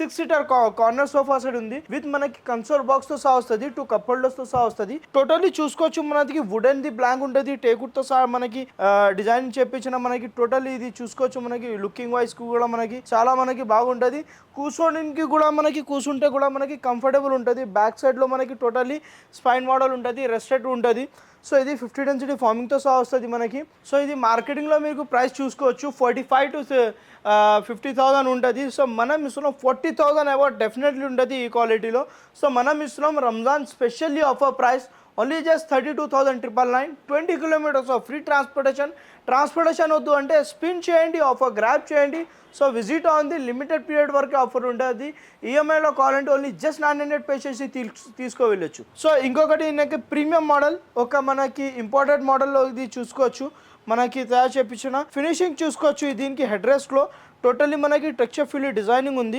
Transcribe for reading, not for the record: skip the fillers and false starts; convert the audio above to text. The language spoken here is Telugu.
6 సీటర్ కార్నర్ సోఫా సెట్ ఉంది విత్ మనకి కన్సోల్ బాక్స్ తో సహా వస్తుంది, 2 కప్ హోల్డర్స్ తో సహా వస్తుంది. టోటల్లీ చూసుకోవచ్చు మనకి వుడెన్ ది బ్లాంక్ ఉంటుంది, టేకుడ్ తో సహా మనకి డిజైన్ చేపించిన మనకి టోటల్లీ ఇది చూసుకోవచ్చు. మనకి లుకింగ్ వైజ్ కూడా మనకి చాలా మనకి బాగుంటది. కూర్చోడానికి కూడా మనకి కూర్చుంటే కూడా మనకి కంఫర్టబుల్ ఉంటుంది. బ్యాక్ సైడ్ లో మనకి టోటల్లీ స్పైన్ మోడల్ ఉంటుంది, రెస్టెడ్ ఉంటుంది. సో ఇది 50 డెన్సిటీ ఫార్మింగ్తో సహా వస్తుంది మనకి. సో ఇది మార్కెటింగ్లో మీకు ప్రైస్ చూసుకోవచ్చు 45 to 50,000 ఉంటుంది. సో మనం ఇస్తున్నాం 40,000 అబౌట్ డెఫినెట్లీ ఉంటుంది ఈ క్వాలిటీలో. సో మనం ఇస్తున్నాం Ramzan specially offer price only just 32,999, 20 kilometres of free transportation వద్దు అంటే స్పిన్ చేయండి, ఆఫర్ గ్రాప్ చేయండి. So visit on the limited period వరకు ఆఫర్ ఉంటుంది. ఈఎంఐలో కావాలంటే ఓన్లీ జస్ట్ 900 పే చేసి తీసుకోవెళ్ళచ్చు. సో ఇంకొకటి నాకు ప్రీమియం మోడల్, ఒక మనకి ఇంపార్టెంట్ మోడల్లో ఇది చూసుకోవచ్చు. మనకి తయారు చేయించిన ఫినిషింగ్ చూసుకోవచ్చు. దీనికి హెడ్ రెస్ట్లో టోటల్లీ మనకి టెక్స్చర్ ఫిల్ డిజైనింగ్ ఉంది.